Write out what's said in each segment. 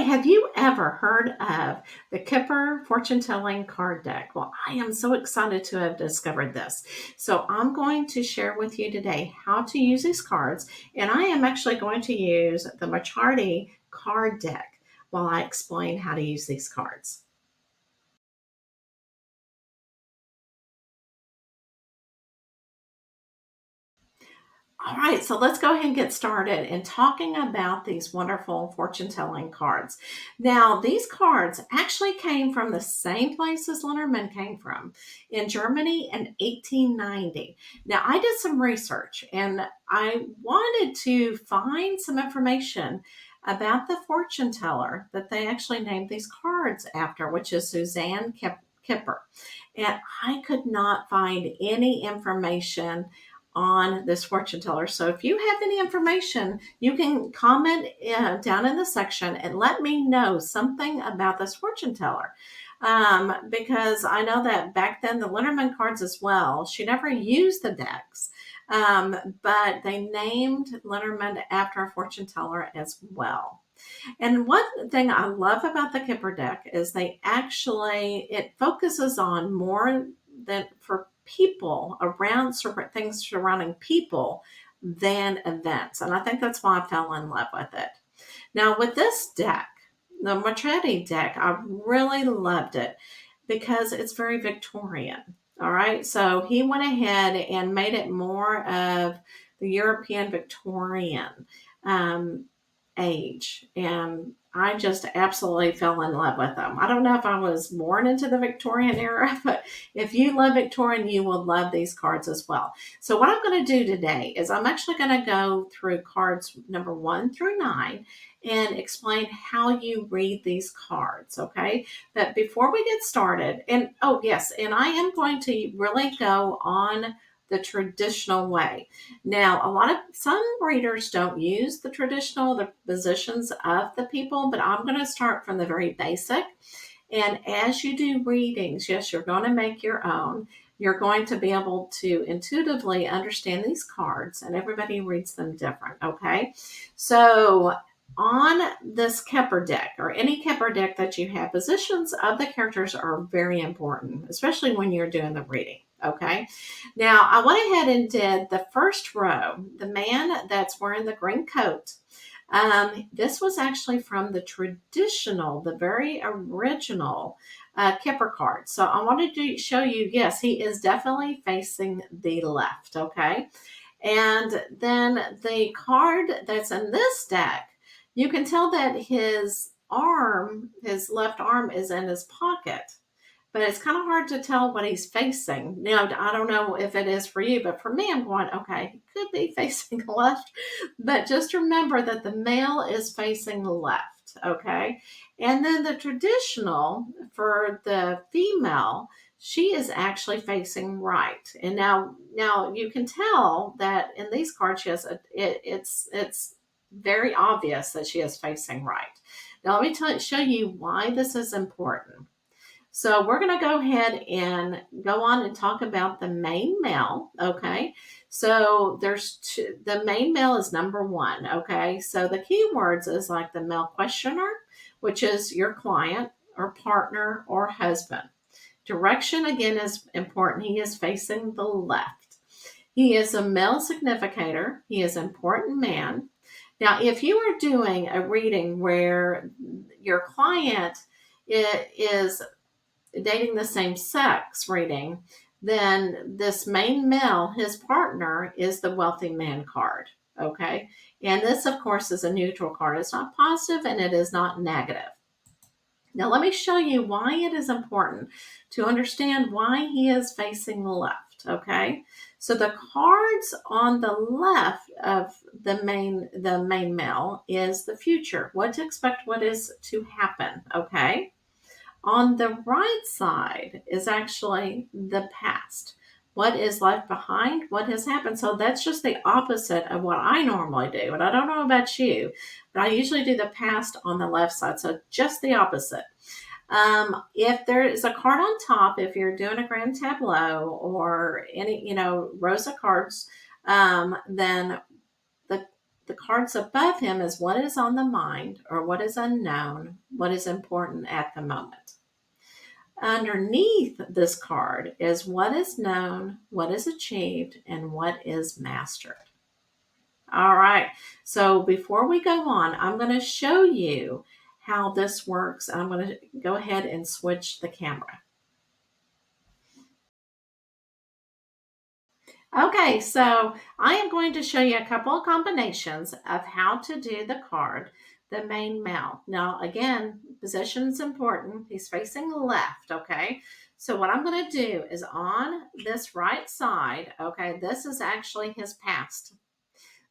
Hi, have you ever heard of the Kipper fortune telling card deck? Well, I am so excited to have discovered this. So, I'm going to share with you today how to use these cards, and I am actually going to use the Marchetti card deck while I explain how to use these cards. All right, so let's go ahead and get started in talking about these wonderful fortune telling cards. Now, these cards actually came from the same place as Lenormand came from in Germany in 1890. Now, I did some research and I wanted to find some information about the fortune teller that they actually named these cards after, which is Kipper. And I could not find any information on this fortune teller. So if you have any information, you can comment down in the section and let me know something about this fortune teller. Because I know that back then the Lenormand cards as well, she never used the decks. But they named Lenormand after a fortune teller as well. And one thing I love about the Kipper deck is it focuses on more than for people around things surrounding people than events. And I think that's why I fell in love with it. Now, with this deck, the Marchetti deck, I really loved it because it's very Victorian. All right. So he went ahead and made it more of the European Victorian um, age. And I just absolutely fell in love with them. I don't know if I was born into the Victorian era, but if you love Victorian, you will love these cards as well. So, what I'm going to do today is I'm actually going to go through cards number 1 through 9 and explain how you read these cards. Okay. But before we get started, and oh, yes, and I am going to really go on the traditional way. Now, some readers don't use the positions of the people, but I'm going to start from the very basic. And as you do readings, yes, you're going to make your own. You're going to be able to intuitively understand these cards, and everybody reads them different. Okay. So, on this Kepper deck or any Kepper deck that you have, positions of the characters are very important, especially when you're doing the reading. Okay. Now, I went ahead and did the first row, the man that's wearing the green coat. This was actually from the very original Kipper card. So I wanted to show you, yes, he is definitely facing the left. Okay. And then the card that's in this deck, you can tell that his left arm is in his pocket, but it's kind of hard to tell what he's facing. Now, I don't know if it is for you, but for me, I'm going, okay, he could be facing left, but just remember that the male is facing left, okay? And then the traditional for the female, she is actually facing right. And now you can tell that in these cards, it's very obvious that she is facing right. Now, let me show you why this is important. So we're going to go ahead and go on and talk about the main male. Okay. So the main male is number 1. Okay. So the keywords is like the male questioner, which is your client or partner or husband. Direction again is important. He is facing the left. He is a male significator. He is an important man. Now, if you are doing a reading where your client is dating the same sex reading, then this main male, his partner, is the wealthy man card. Okay. And this, of course, is a neutral card. It's not positive and it is not negative. Now, let me show you why it is important to understand why he is facing left. Okay. So the cards on the left of the main male is the future. What to expect, what is to happen. Okay. On the right side is actually the past. What is left behind? What has happened? So that's just the opposite of what I normally do. And I don't know about you, but I usually do the past on the left side. So just the opposite. If there is a card on top, if you're doing a grand tableau or any, rows of cards, then the The cards above him is what is on the mind or what is unknown, what is important at the moment. Underneath this card is what is known, what is achieved, and what is mastered. All right, so before we go on, I'm going to show you how this works. I'm going to go ahead and switch the camera. Okay, so I am going to show you a couple of combinations of how to do the card, the main male. Now, again, position is important. He's facing left, okay? So what I'm going to do is on this right side, okay, this is actually his past.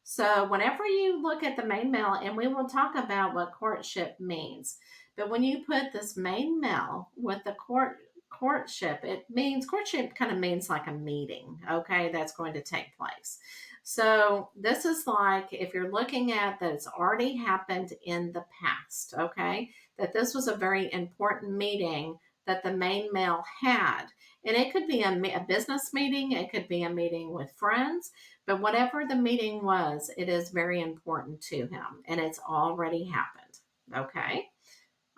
So whenever you look at the main male, and we will talk about what courtship means, but when you put this main male with the courtship, it means courtship kind of means like a meeting, okay, that's going to take place. So this is like if you're looking at that it's already happened in the past, okay, that this was a very important meeting that the main male had. And it could be a business meeting, it could be a meeting with friends, but whatever the meeting was, it is very important to him and it's already happened. Okay.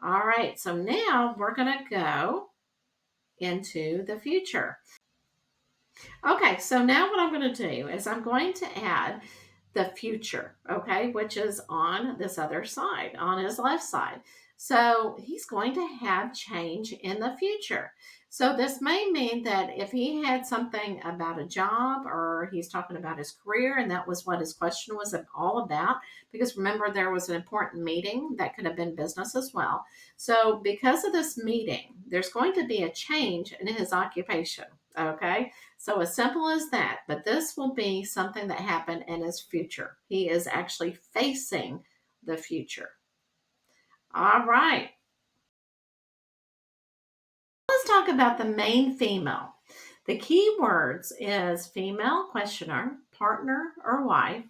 All right. So now we're going to go into the future. Okay. So now what I'm going to do is I'm going to add the future, okay, which is on this other side, on his left side. So he's going to have change in the future. So this may mean that if he had something about a job or he's talking about his career, and that was what his question was all about, because remember, there was an important meeting that could have been business as well. So because of this meeting, there's going to be a change in his occupation, okay? So as simple as that, but this will be something that happened in his future. He is actually facing the future. All right. Let's talk about the main female. The key words is female questioner, partner or wife.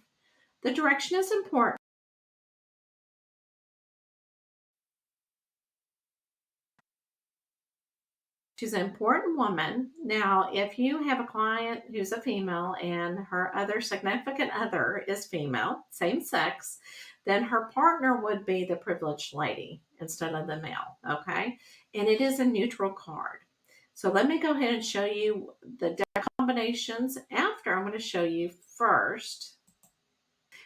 The direction is important. She's an important woman. Now, if you have a client who's a female and her other significant other is female, same sex, then her partner would be the privileged lady instead of the male. Okay. And it is a neutral card. So let me go ahead and show you the deck combinations after. I'm going to show you first.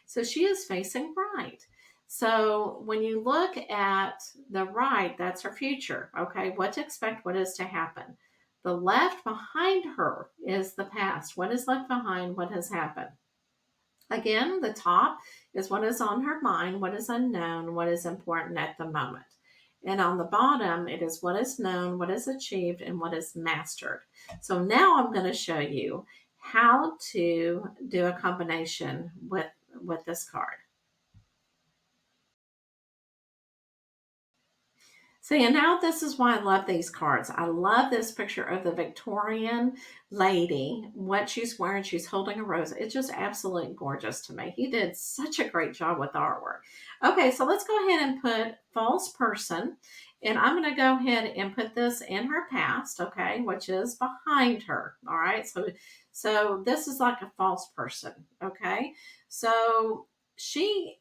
So she is facing right. So when you look at the right, that's her future. Okay, what to expect, what is to happen. The left behind her is the past. What is left behind, what has happened. Again, the top is what is on her mind, what is unknown, what is important at the moment. And on the bottom, it is what is known, what is achieved, and what is mastered. So now I'm going to show you how to do a combination with this card. See, and now this is why I love these cards. I love this picture of the Victorian lady, what she's wearing. She's holding a rose. It's just absolutely gorgeous to me. He did such a great job with the artwork. Okay, so let's go ahead and put false person. And I'm going to go ahead and put this in her past, okay, which is behind her. All right, so this is like a false person, okay? So she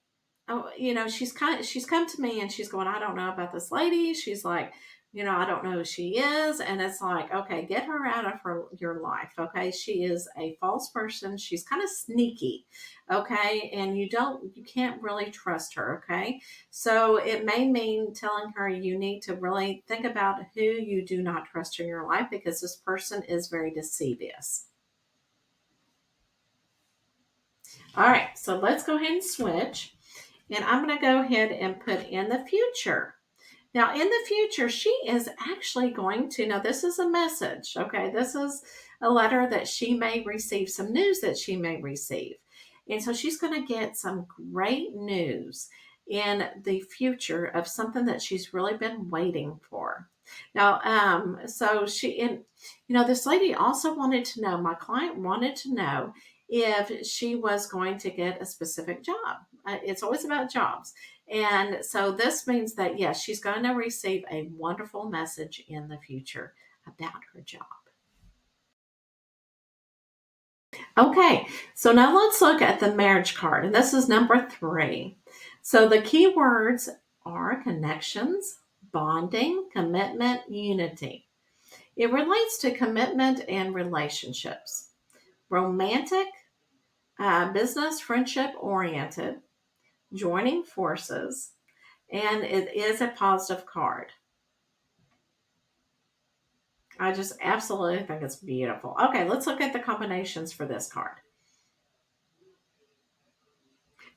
she's come to me and she's going, I don't know about this lady. She's like, I don't know who she is. And it's like, okay, get her out of your life. Okay. She is a false person. She's kind of sneaky. Okay. And you can't really trust her. Okay. So it may mean telling her you need to really think about who you do not trust in your life, because this person is very deceivious. All right. So let's go ahead and switch. And I'm going to go ahead and put in the future. Now, in the future, she is actually going to, now this is a message, okay? This is a letter that she may receive, some news that she may receive. And so she's going to get some great news in the future of something that she's really been waiting for. Now, so this lady also wanted to know, my client wanted to know if she was going to get a specific job. It's always about jobs. And so this means that, yes, she's going to receive a wonderful message in the future about her job. Okay, so now let's look at the marriage card, and this is number 3. So the key words are connections, bonding, commitment, unity. It relates to commitment and relationships, romantic, business, friendship oriented, joining forces, and it is a positive card. I just absolutely think it's beautiful. Okay, let's look at the combinations for this card.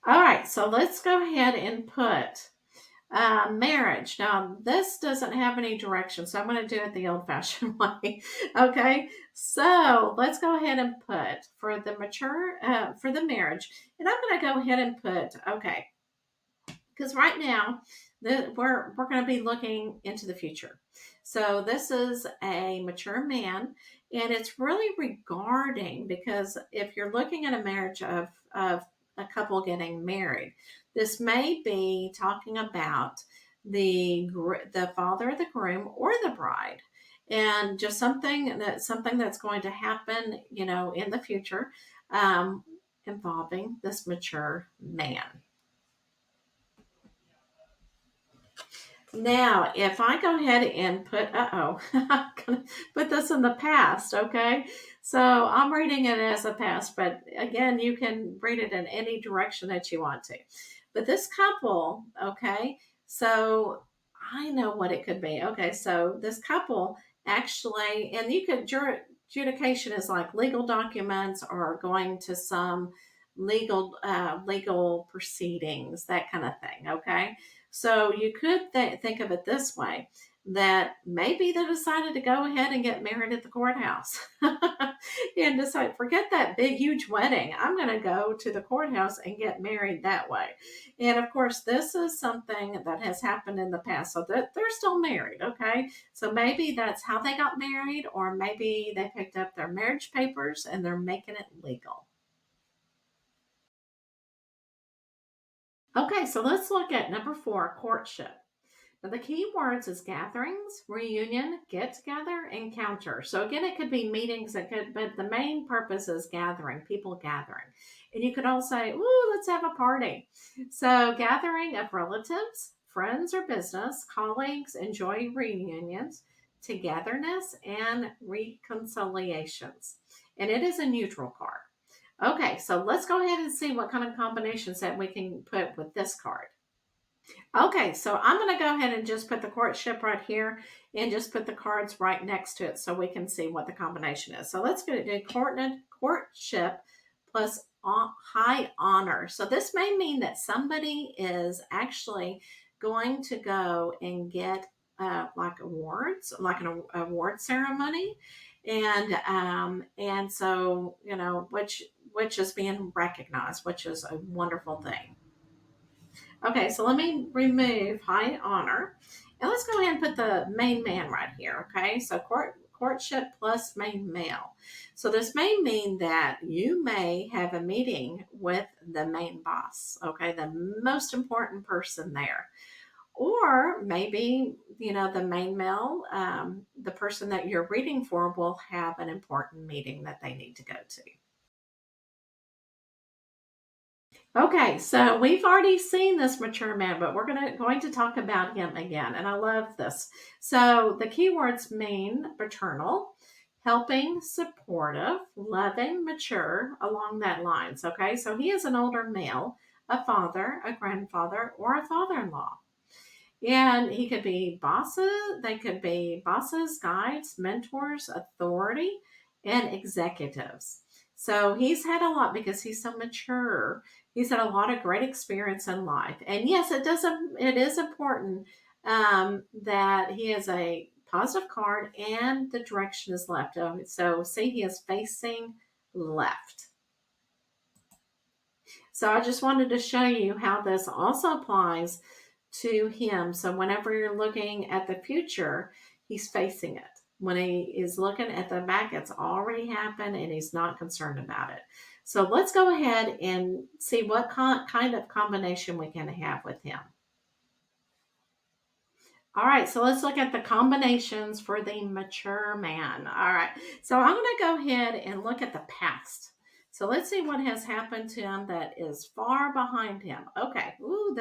All right, so let's go ahead and put marriage. Now, this doesn't have any direction, so I'm going to do it the old fashioned way. Okay, so let's go ahead and put for the for the marriage, and I'm going to go ahead and put, okay, because right now we're going to be looking into the future. So this is a mature man, and it's really regarding, because if you're looking at a marriage of a couple getting married, this may be talking about the father of the groom or the bride, and just something that's going to happen, in the future, um, involving this mature man. Now, if I go ahead and I'm going to put this in the past, okay? So I'm reading it as a past, but again, you can read it in any direction that you want to. But this couple, okay, so I know what it could be. Okay, so this couple actually, and you could, adjudication is like legal documents or going to some legal proceedings, that kind of thing, okay? So you could think of it this way, that maybe they decided to go ahead and get married at the courthouse and decide, forget that big, huge wedding. I'm going to go to the courthouse and get married that way. And of course, this is something that has happened in the past, so that they're still married. Okay. So maybe that's how they got married, or maybe they picked up their marriage papers and they're making it legal. Okay, so let's look at number 4, courtship. Now, the key words is gatherings, reunion, get together, encounter. So again, it could be meetings, but the main purpose is gathering, people gathering. And you could all say, "Ooh, let's have a party." So gathering of relatives, friends or business, colleagues, enjoy reunions, togetherness, and reconciliations. And it is a neutral card. Okay, so let's go ahead and see what kind of combinations that we can put with this card. Okay, so I'm going to go ahead and just put the courtship right here and just put the cards right next to it so we can see what the combination is. So let's go to courtship plus high honor. So this may mean that somebody is actually going to go and get like awards, like an award ceremony, and so which is being recognized, which is a wonderful thing. Okay, so let me remove high honor. And let's go ahead and put the main man right here. Okay, so courtship plus main male. So this may mean that you may have a meeting with the main boss, okay, the most important person there. Or maybe, the main male, the person that you're reading for will have an important meeting that they need to go to. Okay, so we've already seen this mature man, but we're going to talk about him again, and I love this. So the keywords mean paternal, helping, supportive, loving, mature, along that lines. Okay, so he is an older male, a father, a grandfather, or a father-in-law. And he could be bosses, they could be bosses, guides, mentors, authority, and executives. So he's had a lot because he's so mature. He's had a lot of great experience in life. And yes, it is important that he has a positive card and the direction is left. So see, he is facing left. So I just wanted to show you how this also applies to him. So whenever you're looking at the future, he's facing it. When he is looking at the back, it's already happened and he's not concerned about it. So let's go ahead and see what kind of combination we can have with him. All right, so let's look at the combinations for the mature man. All right, so I'm going to go ahead and look at the past. So let's see what has happened to him that is far behind him. Okay. Ooh,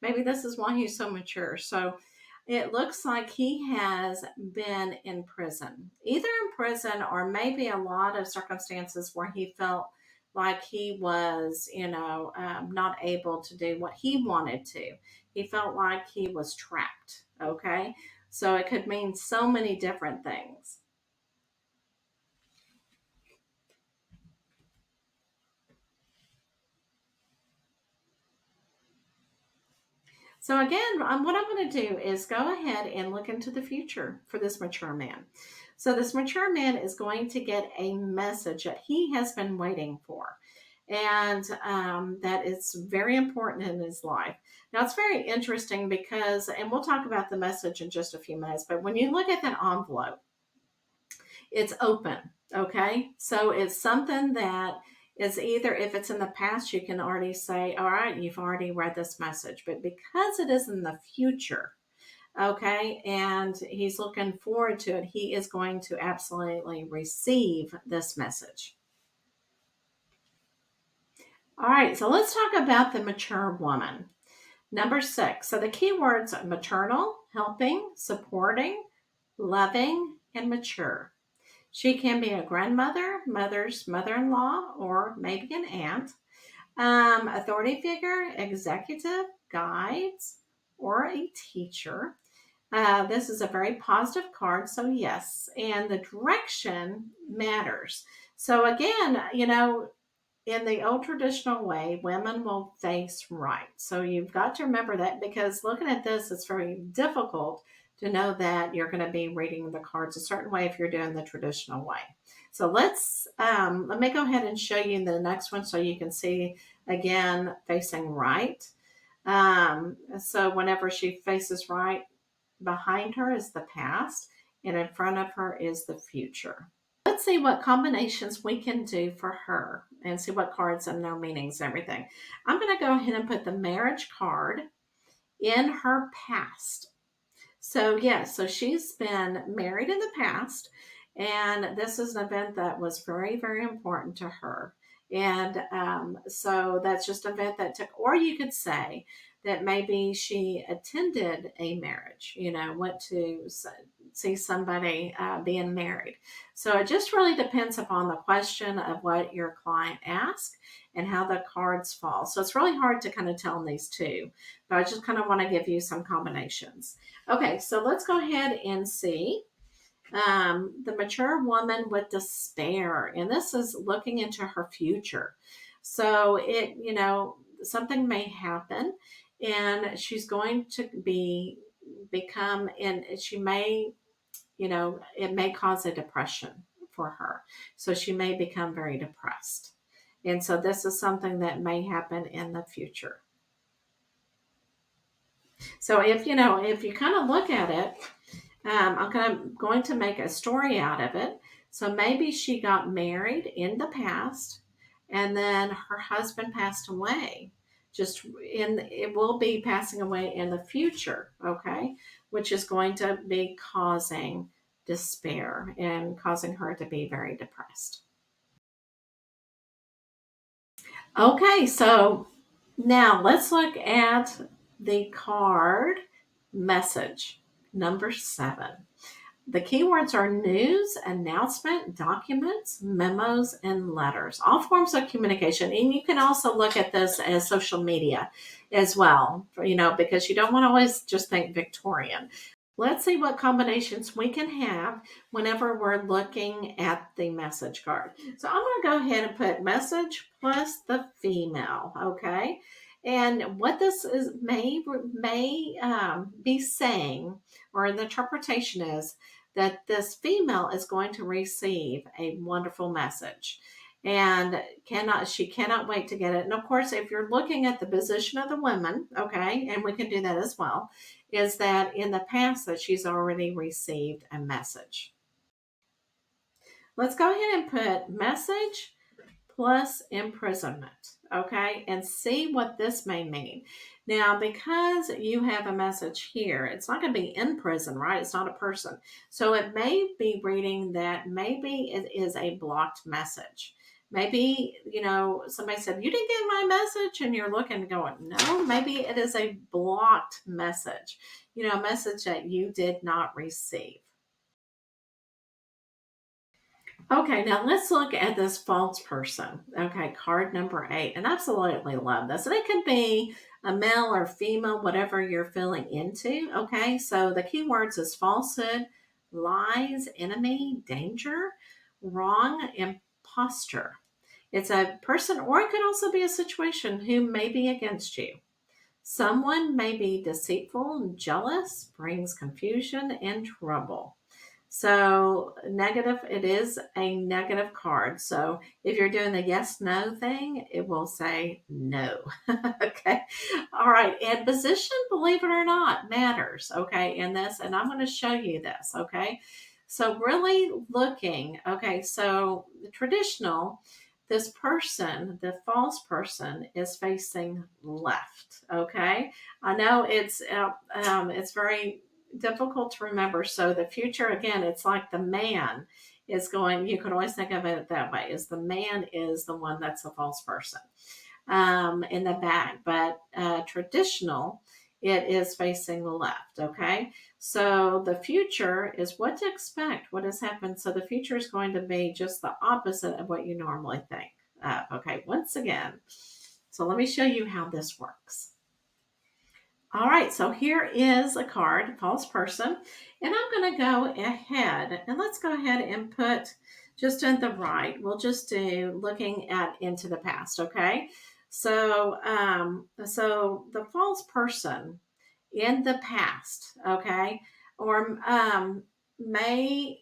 maybe this is why he's so mature. So it looks like he has been in prison, either in prison or maybe a lot of circumstances where he felt like he was, not able to do what he wanted to. He felt like he was trapped. Okay. So it could mean so many different things. So again, what I'm going to do is go ahead and look into the future for this mature man. So this mature man is going to get a message that he has been waiting for, and that is very important in his life. Now it's very interesting because, and we'll talk about the message in just a few minutes, but when you look at that envelope, it's open. Okay. So it's something that is either, if it's in the past, you can already say, all right, you've already read this message. But because it is in the future, okay, and he's looking forward to it, he is going to absolutely receive this message. All right. So let's talk about the mature woman. Number 6. So the key words are maternal, helping, supporting, loving, and mature. She can be a grandmother, mother's mother-in-law, or maybe an aunt, authority figure, executive, guides, or a teacher. This is a very positive card, so yes, and the direction matters. So again, in the old traditional way, women will face right. So you've got to remember that, because looking at this, it's very difficult to know that you're going to be reading the cards a certain way if you're doing the traditional way. So let me go ahead and show you the next one so you can see again facing right. So whenever she faces right, behind her is the past, and in front of her is the future. Let's see what combinations we can do for her and see what cards and their meanings and everything. I'm going to go ahead and put the marriage card in her past. So, yes, so she's been married in the past, and this is an event that was very, very important to her. And so that's just an event that took, or you could say that maybe she attended a marriage, went to see somebody being married. So it just really depends upon the question of what your client asked and how the cards fall. So it's really hard to kind of tell in these two, but I just kind of want to give you some combinations. Okay, so let's go ahead and see the mature woman with despair, and this is looking into her future. So something may happen, and she's going to become, and she may, it may cause a depression for her. So she may become very depressed. And so this is something that may happen in the future. So if you kind of look at it, I'm going to make a story out of it. So maybe she got married in the past, and then her husband passed away. It will be passing away in the future, okay, which is going to be causing despair and causing her to be very depressed. Okay, so now let's look at the card message number 7. The keywords are news, announcement, documents, memos, and letters. All forms of communication. And you can also look at this as social media as well, because you don't want to always just think Victorian. Let's see what combinations we can have whenever we're looking at the message card. So I'm going to go ahead and put message plus the female, okay? And what this is may be saying, or the interpretation is that this female is going to receive a wonderful message, and she cannot wait to get it. And of course, if you're looking at the position of the women, okay, and we can do that as well, is that in the past that she's already received a message. Let's go ahead and put message plus imprisonment, okay, and see what this may mean. Now, because you have a message here, it's not going to be in prison, right? It's not a person. So it may be reading that maybe it is a blocked message. Maybe, somebody said, you didn't get my message, and you're looking and going, no, maybe it is a blocked message, a message that you did not receive. Okay, now let's look at this false person. Okay, card number 8. And I absolutely love this. And it can be a male or female, whatever you're feeling into. Okay, so the key words is falsehood, lies, enemy, danger, wrong, imposter. It's a person, or it could also be a situation who may be against you. Someone may be deceitful, jealous, brings confusion and trouble. So negative, it is a negative card. So if you're doing the yes, no thing, it will say no. Okay. All right. And position, believe it or not, matters. Okay. In this, and I'm going to show you this. Okay. So really looking, okay. So the traditional, this person, the false person, is facing left. Okay. I know it's very difficult to remember. So the future, again, it's like the man is going, you can always think of it that way, is the man is the one that's a false person in the back. But traditional, it is facing the left. Okay. So the future is what to expect, what has happened. So the future is going to be just the opposite of what you normally think. Okay. Once again, so let me show you how this works. All right, so here is a card, false person, and I'm going to go ahead and let's go ahead and put just on the right. We'll just do looking at into the past, okay? So the false person in the past, okay, or may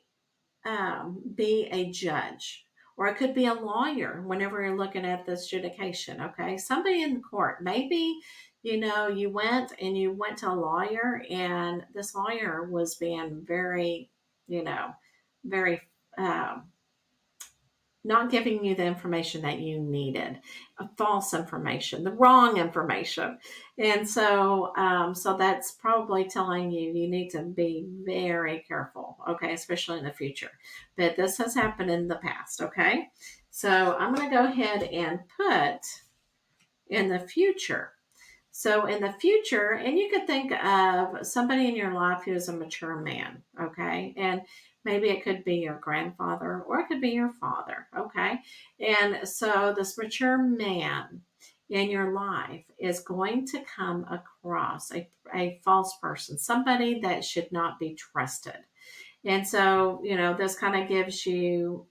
be a judge, or it could be a lawyer whenever you're looking at this adjudication. Okay, somebody in court, maybe you went to a lawyer, and this lawyer was being very, very not giving you the information that you needed, false information, the wrong information. And so that's probably telling you need to be very careful, okay, especially in the future. But this has happened in the past, okay? So I'm going to go ahead and put in the future. So in the future, and you could think of somebody in your life who is a mature man, okay? And maybe it could be your grandfather or it could be your father, okay? And so this mature man in your life is going to come across a false person, somebody that should not be trusted. And so, this kind of gives you,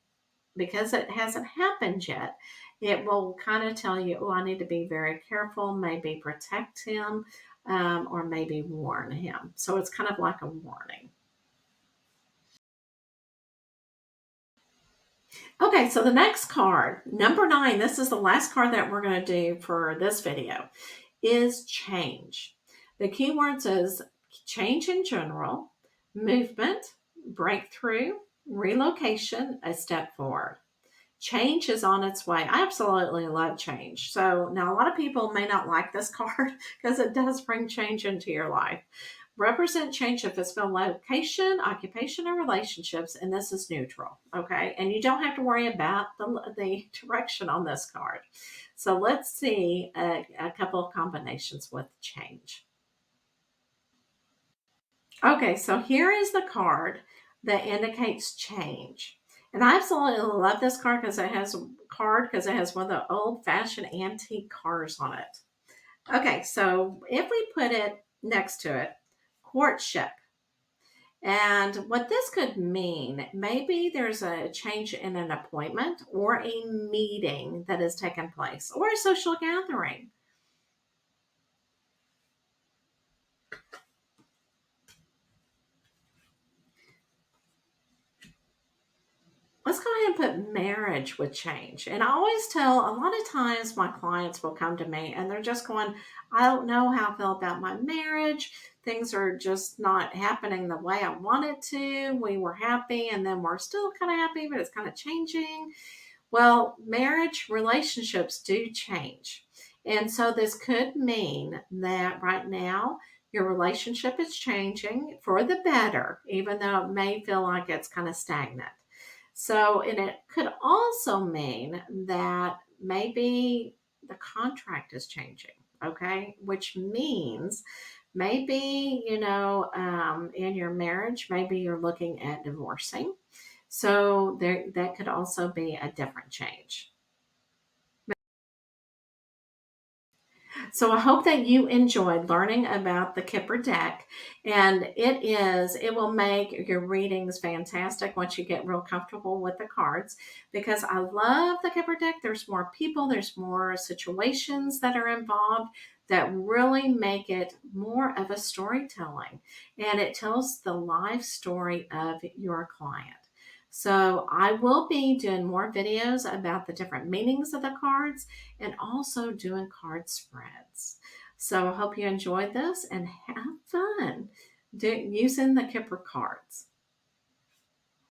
because it hasn't happened yet, it will kind of tell you, oh, I need to be very careful, maybe protect him, or maybe warn him. So it's kind of like a warning. Okay, so the next card, number 9, this is the last card that we're going to do for this video, is change. The keywords is change in general, movement, breakthrough, relocation, a step forward. Change is on its way. I absolutely love change. So now a lot of people may not like this card because it does bring change into your life. Represent change if it's from location, occupation, or relationships, and this is neutral. Okay, and you don't have to worry about the direction on this card. So let's see a couple of combinations with change. Okay, so here is the card that indicates change. And I absolutely love this card because it has one of the old fashioned antique cars on it. Okay, so if we put it next to it, courtship. And what this could mean, maybe there's a change in an appointment or a meeting that has taken place or a social gathering. Let's go ahead and put marriage with change. And I always tell, a lot of times my clients will come to me and they're just going, I don't know how I feel about my marriage. Things are just not happening the way I want it to. We were happy and then we're still kind of happy, but it's kind of changing. Well, marriage relationships do change. And so this could mean that right now your relationship is changing for the better, even though it may feel like it's kind of stagnant. So, and it could also mean that maybe the contract is changing, okay? Which means maybe, in your marriage, maybe you're looking at divorcing. So there, that could also be a different change. So I hope that you enjoyed learning about the Kipper deck. And it will make your readings fantastic once you get real comfortable with the cards, because I love the Kipper deck. There's more people, there's more situations that are involved that really make it more of a storytelling. And it tells the life story of your client. So I will be doing more videos about the different meanings of the cards and also doing card spreads. So I hope you enjoyed this and have fun using the Kipper cards.